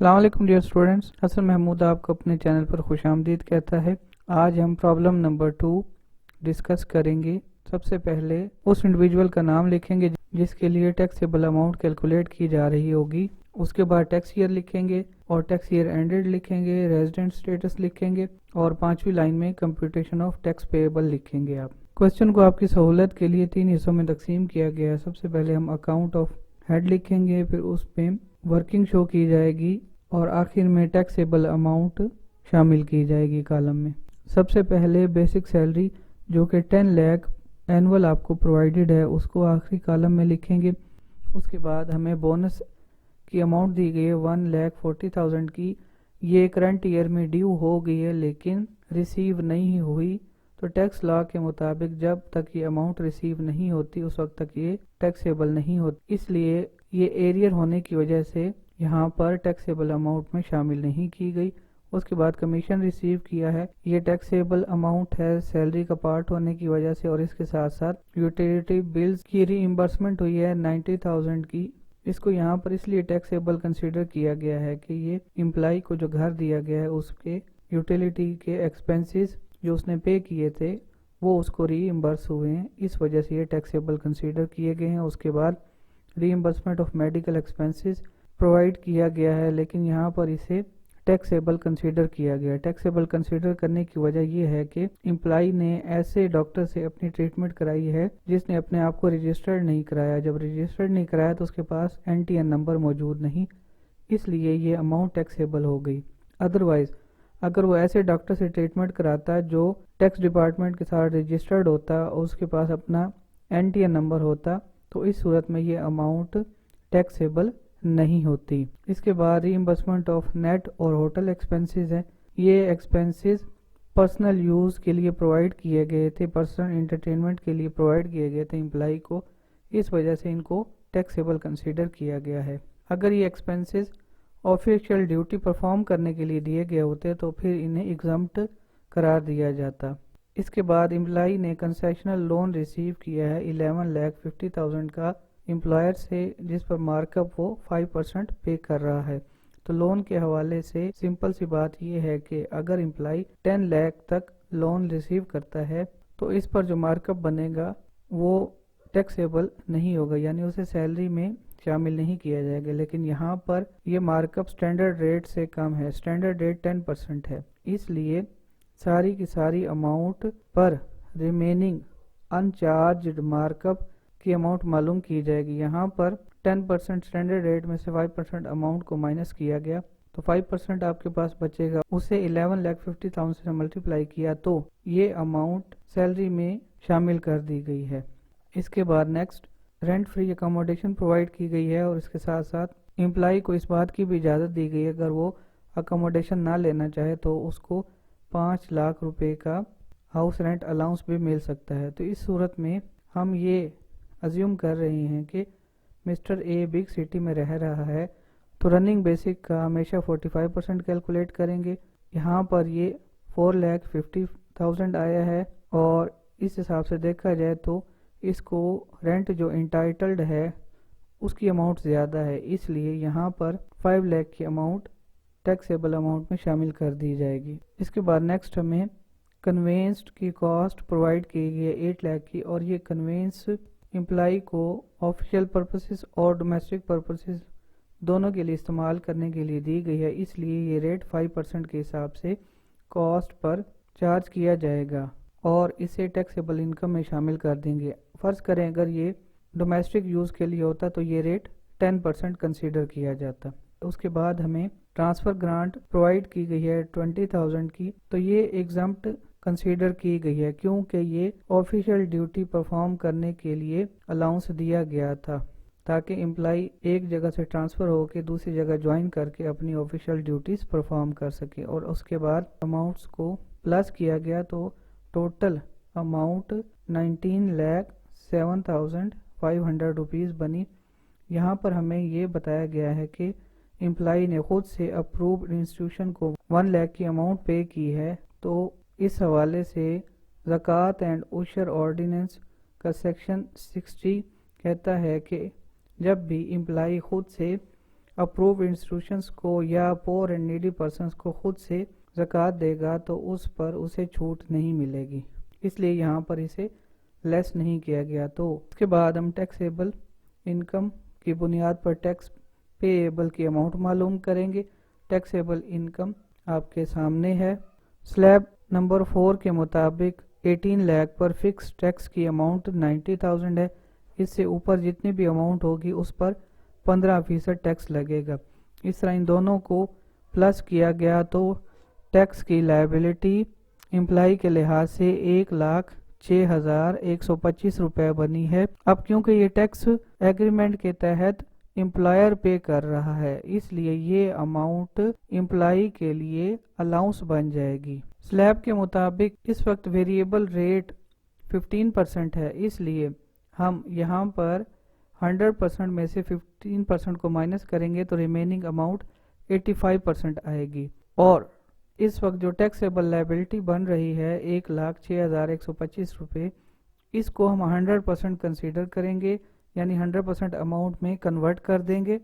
السلام علیکم dear students, حسن محمود آپ کو اپنے چینل پر خوش آمدید کہتا ہے۔ آج ہم پرابلم نمبر 2 ڈسکس کریں گے۔ سب سے پہلے اس انڈیویجول کا نام لکھیں گے جس کے لیے ٹیکسیبل اماؤنٹ کیلکولیٹ کی جا رہی ہوگی، اس کے بعد ٹیکس ایئر لکھیں گے اور ٹیکس ایئر اینڈڈ لکھیں گے، ریزیڈنٹ اسٹیٹس لکھیں گے اور 5ویں لائن میں کمپیوٹیشن آف ٹیکس پیبل لکھیں گے۔ آپ کوشچن کو آپ کی سہولت کے لیے 3 حصوں میں تقسیم کیا گیا ہے۔ سب سے پہلے ہم اکاؤنٹ آف ہیڈ لکھیں گے، پھر اس پہ ورکنگ شو کی جائے گی اور آخر میں ٹیکسیبل اماؤنٹ شامل کی جائے گی کالم میں۔ سب سے پہلے بیسک سیلری جو کہ 10 لاکھ اینول آپ کو پرووائڈڈ ہے، اس کو آخری کالم میں لکھیں گے۔ اس کے بعد ہمیں بونس کی اماؤنٹ دی گئی ہے 1,40,000 کی، یہ کرنٹ ایئر میں ڈیو ہو گئی ہے لیکن ریسیو نہیں ہوئی، تو ٹیکس لا کے مطابق جب تک یہ اماؤنٹ ریسیو نہیں ہوتی اس وقت تک یہ ٹیکسیبل نہیں ہوتی، اس لیے یہ ایریئر ہونے کی وجہ سے یہاں پر ٹیکسیبل اماؤنٹ میں شامل نہیں کی گئی۔ اس کے بعد کمیشن ریسیو کیا ہے، یہ ٹیکسیبل اماؤنٹ ہے سیلری کا پارٹ ہونے کی وجہ سے، اور اس کے ساتھ ساتھ یوٹیلیٹی بلز کی ری امبرسمنٹ ہوئی ہے 90,000 کی۔ اس کو یہاں پر اس لیے ٹیکسیبل کنسیڈر کیا گیا ہے کہ یہ امپلائی کو جو گھر دیا گیا ہے اس کے یوٹیلیٹی کے ایکسپینسز جو اس نے پے کیے تھے وہ اس کو ری امبرس ہوئے ہیں، اس وجہ سے یہ ٹیکسیبل کنسیڈر کیے گئے ہیں۔ اس کے بعد ری امبرسمنٹ آف میڈیکل ایکسپینسز پرووائڈ کیا گیا ہے لیکن یہاں پر اسے ٹیکسیبل کنسیڈر کیا گیا ہے۔ ٹیکسیبل کنسیڈر کرنے کی وجہ یہ ہے کہ امپلائی نے ایسے ڈاکٹر سے اپنی ٹریٹمنٹ کرائی ہے جس نے اپنے آپ کو رجسٹرڈ نہیں کرایا، جب رجسٹرڈ نہیں کرایا تو اس کے پاس NTN نمبر موجود نہیں، اس لیے یہ اماؤنٹ ٹیکسیبل ہو گئی۔ ادروائز اگر وہ ایسے ڈاکٹر سے ٹریٹمنٹ کراتا جو ٹیکس ڈپارٹمنٹ کے ساتھ رجسٹرڈ ہوتا اور اس کے پاس اپنا NTN نمبر ہوتا تو اس صورت میں یہ اماؤنٹ ٹیکسیبل نہیں ہوتی۔ اس کے بعد ری امبرسمنٹ آف نیٹ اور ہوٹل ایکسپینسز ہیں، یہ ایکسپینسز پرسنل یوز کے لیے پرووائڈ کیے گئے تھے، پرسنل انٹرٹینمنٹ کے لیے پرووائڈ کیے گئے تھے امپلائی کو، اس وجہ سے ان کو ٹیکسیبل کنسیڈر کیا گیا ہے۔ اگر یہ ایکسپینسز آفیشیل ڈیوٹی پرفارم کرنے کے لیے دیے گئے ہوتے تو پھر انہیں ایگزمپٹ قرار دیا جاتا۔ اس کے بعد امپلائی نے کنسیشنل لون ریسیو کیا ہے 11,50,000 کا امپلائر سے، جس پر مارک اپ وہ 5% پے کر رہا ہے۔ تو لون کے حوالے سے سمپل سی بات یہ ہے کہ اگر امپلائی 10 لاکھ تک لون ریسیو کرتا ہے تو اس پر جو مارک اپ بنے گا وہ ٹیکسیبل نہیں ہوگا، یعنی اسے سیلری میں شامل نہیں کیا جائے گا، لیکن یہاں پر یہ مارک اپ سٹینڈرڈ ریٹ سے کم ہے، سٹینڈرڈ ریٹ 10% ہے، اس لیے ساری کی ساری اماؤنٹ پر ریمیننگ انچارجڈ مارک اپ کی اماؤنٹ معلوم کی جائے گی۔ یہاں پر 10% سٹینڈرڈ ریٹ میں سے 5% اماؤنٹ کو مائنس کیا گیا تو 5% آپ کے پاس بچے گا، اسے 11,50,000 سے ملٹیپلائی کیا تو یہ اماؤنٹ سیلری میں شامل کر دی گئی ہے۔ اس کے بعد next rent free accommodation provide کی گئی ہے، اور اس کے ساتھ ساتھ امپلائی کو اس بات کی بھی اجازت دی گئی ہے اگر وہ اکاموڈیشن نہ لینا چاہے تو اس کو 5 لاکھ روپے کا ہاؤس رینٹ الاؤنس بھی مل سکتا ہے۔ تو اس صورت میں ہم یہ ازیوم کر رہے ہیں کہ مسٹر اے بگ سٹی میں رہ رہا ہے تو رننگ بیسک کا ہمیشہ 45% کیلکولیٹ کریں گے۔ یہاں پر یہ 4,50,000 آیا ہے اور اس حساب سے دیکھا جائے تو اس کو رینٹ جو انٹائٹلڈ ہے اس کی اماؤنٹ زیادہ ہے، اس لیے یہاں پر 5 لاکھ کی اماؤنٹ ٹیکسیبل اماؤنٹ میں شامل کر دی جائے گی۔ اس کے بعد نیکسٹ ہمیں کنوینس کی کاسٹ پرووائڈ کی گئی ہے 8 لاکھ کی، اور یہ کنوینس امپلائی کو آفیشیل پرپسز اور ڈومیسٹک پرپسز دونوں کے لیے استعمال کرنے کے لیے دی گئی ہے، اس لیے یہ ریٹ 5% کے حساب سے کاسٹ پر چارج کیا جائے گا اور اسے ٹیکسیبل انکم میں شامل کر دیں گے۔ فرض کریں اگر یہ ڈومیسٹک یوز کے لیے ہوتا تو یہ ریٹ 10% کنسیڈر کیا جاتا۔ اس کے بعد ہمیں ٹرانسفر گرانٹ پرووائڈ کی گئی ہے 20,000 کی، تو یہ ایگزمپٹ کنسیڈر کی گئی ہے کیونکہ یہ آفیشیل ڈیوٹی پرفارم کرنے کے لیے الاؤنس دیا گیا تھا تاکہ امپلائی ایک جگہ سے ٹرانسفر ہو کے دوسری جگہ جوائن کر کے اپنی آفیشیل ڈیوٹیز پرفارم کر سکے، اور اس کے بعد اماؤنٹس کو پلس کیا گیا تو ٹوٹل اماؤنٹ 19,07,500 روپیز بنی۔ یہاں پر ہمیں یہ بتایا گیا ہے کہ امپلائی نے خود سے اپرووڈ انسٹیٹیوشن کو 1 لاکھ کی اماؤنٹ پے کی ہے، تو اس حوالے سے زکوٰۃ اینڈ عشر آرڈیننس کا سیکشن 60 کہتا ہے کہ جب بھی امپلائی خود سے اپروو انسٹیٹیوشنز کو یا پور اینڈ نیڈی پرسنز کو خود سے زکوٰۃ دے گا تو اس پر اسے چھوٹ نہیں ملے گی، اس لیے یہاں پر اسے لیس نہیں کیا گیا۔ تو اس کے بعد ہم ٹیکسیبل انکم کی بنیاد پر ٹیکس پے ایبل کی اماؤنٹ معلوم کریں گے۔ ٹیکسیبل انکم آپ کے سامنے ہے۔ سلیب نمبر 4 کے مطابق 18 لاکھ پر فکس ٹیکس کی اماؤنٹ 90,000 ہے۔ اس سے اوپر جتنی بھی اماؤنٹ ہوگی اس پر 15% ٹیکس لگے گا۔ اس طرح ان دونوں کو پلس کیا گیا تو ٹیکس کی لائبلٹی امپلائی کے لحاظ سے 1,06,125 روپے بنی ہے۔ اب کیونکہ یہ ٹیکس ایگریمنٹ کے تحت امپلائر پے کر رہا ہے، اس لیے یہ اماؤنٹ امپلائی کے لیے الاؤنس بن جائے گی۔ سلیب کے مطابق اس وقت ویریبل ریٹ 15% ہے، اس لیے ہم یہاں پر 100% میں سے 15% کو مائنس کریں گے تو ریمیننگ اماؤنٹ 85% آئے گی، اور اس وقت جو ٹیکسیبل لائبلٹی بن رہی ہے 1,06,125 روپے، اس کو ہم 100% کنسیڈر کریں گے، یعنی 100% اماؤنٹ میں کنورٹ کر دیں گے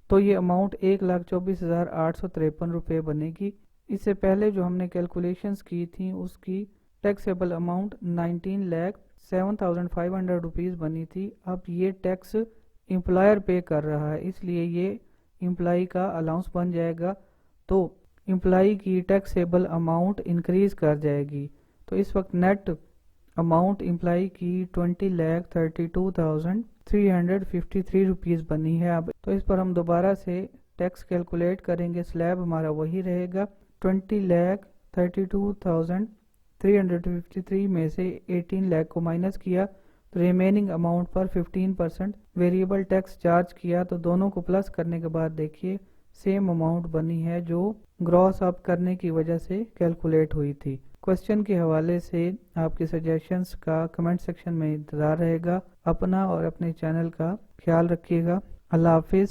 تو یہ اماؤنٹ 1,24,853 روپے بنے گی۔ اس سے پہلے جو ہم نے کیلکولیشنز کی تھیں اس کی ٹیکسیبل اماؤنٹ 19,07,500 روپیز بنی تھی۔ اب یہ ٹیکس امپلائر پے کر رہا ہے، اس لیے یہ امپلائی کا الاؤنس بن جائے گا، تو امپلائی کی ٹیکسیبل اماؤنٹ انکریز کر جائے گی۔ تو اس وقت نیٹ اماؤنٹ امپلائی کی 20,32,353 روپیز بنی ہے۔ اب تو اس پر ہم دوبارہ سے ٹیکس کیلکولیٹ کریں گے، سلیب ہمارا وہی رہے گا۔ 20,32,353 میں سے 18 لاکھ کو مائنس کیا تو ریمیننگ اماؤنٹ پر 15% ویریبل ٹیکس چارج کیا، تو دونوں کو پلس کرنے کے بعد دیکھیے سیم اماؤنٹ بنی ہے جو گراس اپ کرنے کی وجہ سے کیلکولیٹ ہوئی تھی۔ کوسچن کے حوالے سے آپ کی سجیشنز کا کمنٹ سیکشن میں انتظار رہے گا۔ اپنا اور اپنے چینل کا خیال رکھیے گا۔ اللہ حافظ۔